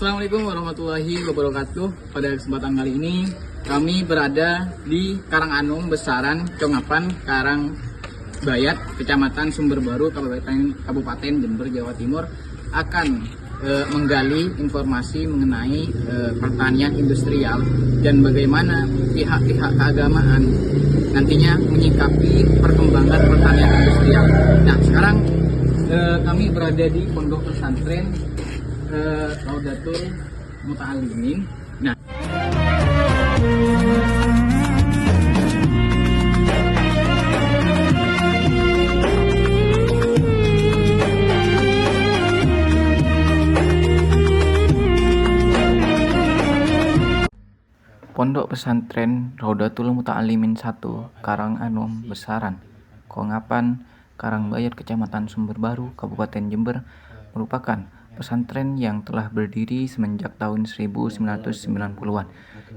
Assalamualaikum warahmatullahi wabarakatuh. Pada kesempatan kali ini kami berada di Karanganum, Besaran, Congapan, Karangbayat, Kecamatan Sumberbaru, Kabupaten Jember, Jawa Timur, akan menggali informasi mengenai pertanian industrial dan bagaimana pihak-pihak keagamaan nantinya menyikapi perkembangan pertanian industrial. Nah, sekarang kami berada di Pondok Pesantren Raudatul Muta'alimin. Nah, Pondok Pesantren Raudatul Muta'alimin 1, Karanganum, Besaran, Congapan, Karangbayat, Kecamatan Sumberbaru, Kabupaten Jember merupakan pesantren yang telah berdiri semenjak tahun 1990-an,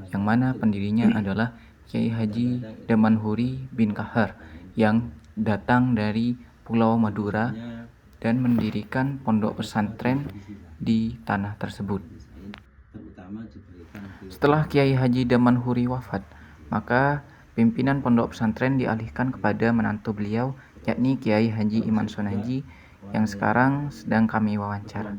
yang mana pendirinya adalah Kyai Haji Damanhuri bin Kahar yang datang dari Pulau Madura dan mendirikan pondok pesantren di tanah tersebut. Setelah Kyai Haji Damanhuri wafat, maka pimpinan pondok pesantren dialihkan kepada menantu beliau, yakni Kyai Haji Iman Sonaji, yang sekarang sedang kami wawancara.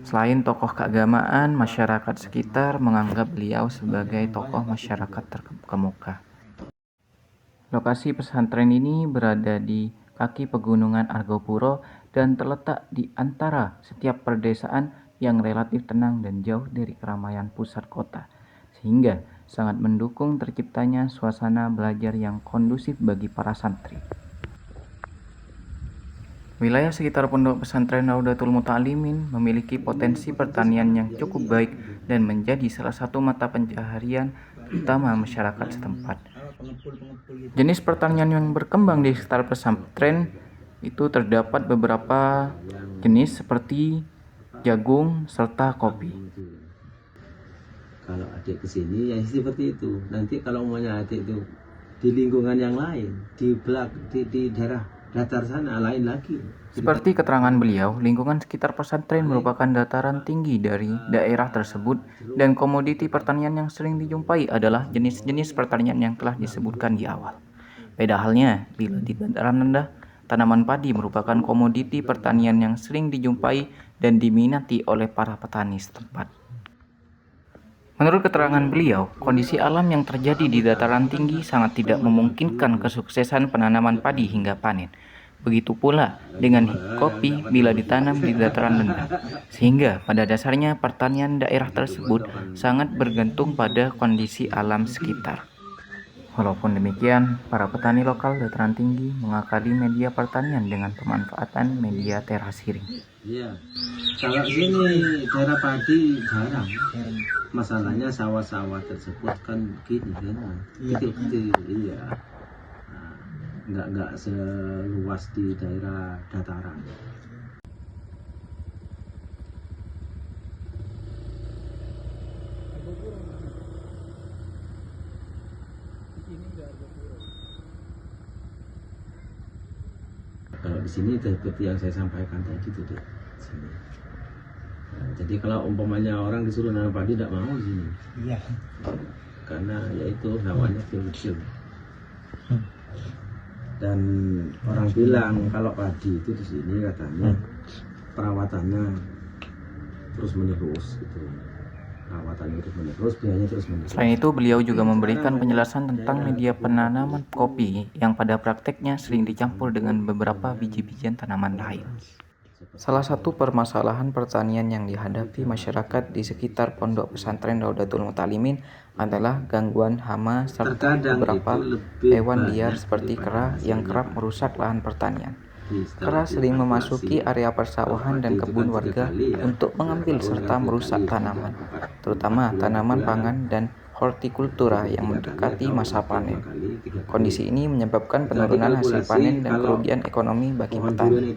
Selain tokoh keagamaan, masyarakat sekitar menganggap beliau sebagai tokoh masyarakat terkemuka. Lokasi pesantren ini berada di kaki pegunungan Argopuro dan terletak di antara setiap perdesaan yang relatif tenang dan jauh dari keramaian pusat kota, sehingga sangat mendukung terciptanya suasana belajar yang kondusif bagi para santri. Wilayah sekitar Pondok Pesantren Raudatul Muta'alimin memiliki potensi pertanian yang cukup baik dan menjadi salah satu mata pencaharian utama masyarakat setempat. Jenis pertanian yang berkembang di sekitar pesantren itu terdapat beberapa jenis seperti jagung serta kopi. Kalau adik kesini ya seperti itu. Nanti kalau umumnya adik itu di lingkungan yang lain, di daerah datar sana lain lagi. Seperti keterangan beliau, lingkungan sekitar pesantren merupakan dataran tinggi dari daerah tersebut dan komoditi pertanian yang sering dijumpai adalah jenis-jenis pertanian yang telah disebutkan di awal. Beda halnya bila di dataran rendah, tanaman padi merupakan komoditi pertanian yang sering dijumpai dan diminati oleh para petani setempat. Menurut keterangan beliau, kondisi alam yang terjadi di dataran tinggi sangat tidak memungkinkan kesuksesan penanaman padi hingga panen. Begitu pula dengan kopi bila ditanam di dataran rendah, sehingga pada dasarnya pertanian daerah tersebut sangat bergantung pada kondisi alam sekitar. Walaupun demikian, para petani lokal dataran tinggi mengakali media pertanian dengan pemanfaatan media terasiring. Iya. Kalau sini daerah padi jarang. Masalahnya sawah-sawah tersebut kan gini kan, kecil-kecil, iya. Nah, nggak seluas di daerah dataran. Kalau di sini seperti yang saya sampaikan tadi itu deh. Sini. Nah, jadi kalau umpamanya orang disuruh nanam padi tidak mau di sini. Iya. Karena yaitu hawanya kecil-kecil. Dan orang bilang kalau padi itu di sini katanya perawatannya terus menerus gitu. Perawatannya terus menerus, biayanya terus menerus. Selain itu, beliau juga memberikan penjelasan tentang media penanaman kopi yang pada prakteknya sering dicampur dengan beberapa biji-bijian tanaman lain. Salah satu permasalahan pertanian yang dihadapi masyarakat di sekitar Pondok Pesantren Raudatul Muta'alimin adalah gangguan hama serta beberapa hewan liar seperti kera yang kerap merusak lahan pertanian. Kera sering memasuki area persawahan dan kebun warga untuk mengambil serta merusak tanaman, terutama tanaman pangan dan hortikultura yang mendekati masa panen. Kondisi ini menyebabkan penurunan hasil panen dan kerugian ekonomi bagi petani.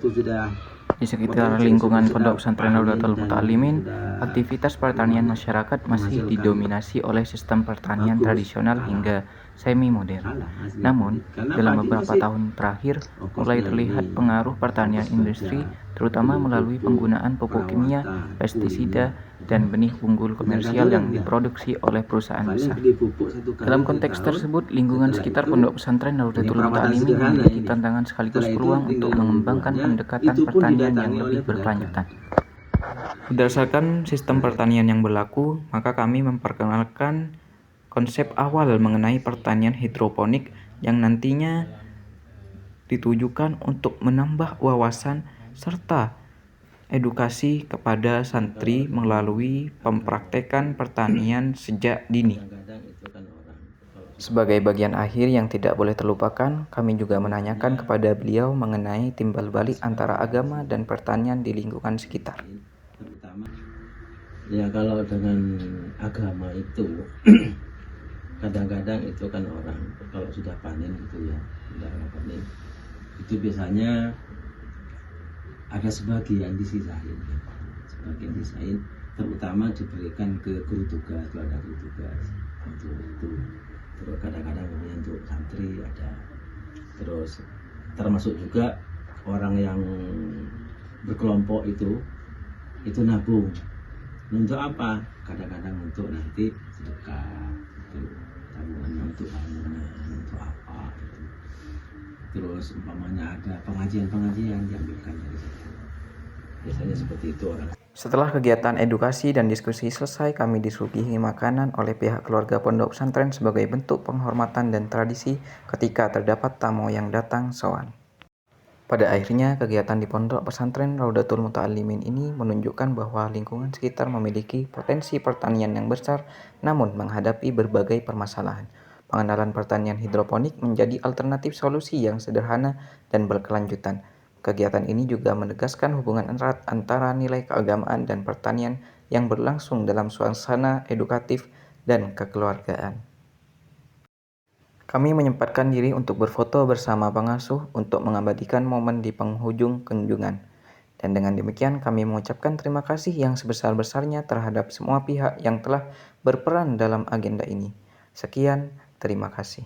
Di sekitar lingkungan Pondok Pesantren Raudatul Muta'alimin, aktivitas pertanian masyarakat masih didominasi oleh sistem pertanian tradisional hingga semi-modern. Salah asli. Namun, Karena dalam padi beberapa masih tahun terakhir, mulai ongkosnya terlihat ini, pengaruh pertanian ongkos industri, kerja, terutama kebun melalui pupuk, penggunaan pupuk kimia, perawatan, pestisida, kuliah. dan benih unggul komersial Kadang-kadang yang enggak. diproduksi oleh perusahaan Paling besar. beli pupuk 1 kali Dalam konteks setahun. tersebut, lingkungan Setelah sekitar itu, Pondok Pesantren ini Raudatul perawatan Muta'alimin sederhana memiliki ini. tantangan sekaligus Setelah itu peluang untuk tinggal nunggu mengembangkan buahnya, pendekatan itu pun pertanian yang didatangi oleh lebih pedagang. berkelanjutan. Berdasarkan sistem pertanian yang berlaku, maka kami memperkenalkan konsep awal mengenai pertanian hidroponik yang nantinya ditujukan untuk menambah wawasan serta edukasi kepada santri melalui pempraktekan pertanian sejak dini. Kadang-kadang itu kan orang kalau Sebagai bagian akhir yang tidak boleh terlupakan, kami juga menanyakan kepada beliau mengenai timbal balik antara agama dan pertanian di lingkungan sekitar. terutama ya kalau dengan agama itu kadang-kadang itu kan orang kalau sudah panen gitu ya, sudah panen itu biasanya ada sebagian disisain, sebagian disisain, terutama diberikan ke guru tugas, kalau ada guru tugas untuk itu. Terus kadang-kadang untuk santri ada, terus termasuk juga orang yang berkelompok itu nabung. Untuk apa? Kadang-kadang untuk nanti sedekah, itu tabungannya untuk bangunan, untuk apa itu. Terus umpamanya ada pengajian-pengajian diambilkan dari situ. Biasanya seperti itu orang. Setelah kegiatan edukasi dan diskusi selesai, kami disuguhi makanan oleh pihak keluarga pondok pesantren sebagai bentuk penghormatan dan tradisi ketika terdapat tamu yang datang sowan. Pada akhirnya, kegiatan di pondok pesantren Raudatul Muta'alimin ini menunjukkan bahwa lingkungan sekitar memiliki potensi pertanian yang besar, namun menghadapi berbagai permasalahan. Pengenalan pertanian hidroponik menjadi alternatif solusi yang sederhana dan berkelanjutan. Kegiatan ini juga menegaskan hubungan erat antara nilai keagamaan dan pertanian yang berlangsung dalam suasana edukatif dan kekeluargaan. Kami menyempatkan diri untuk berfoto bersama pengasuh untuk mengabadikan momen di penghujung kunjungan. Dan dengan demikian kami mengucapkan terima kasih yang sebesar-besarnya terhadap semua pihak yang telah berperan dalam agenda ini. Sekian, terima kasih.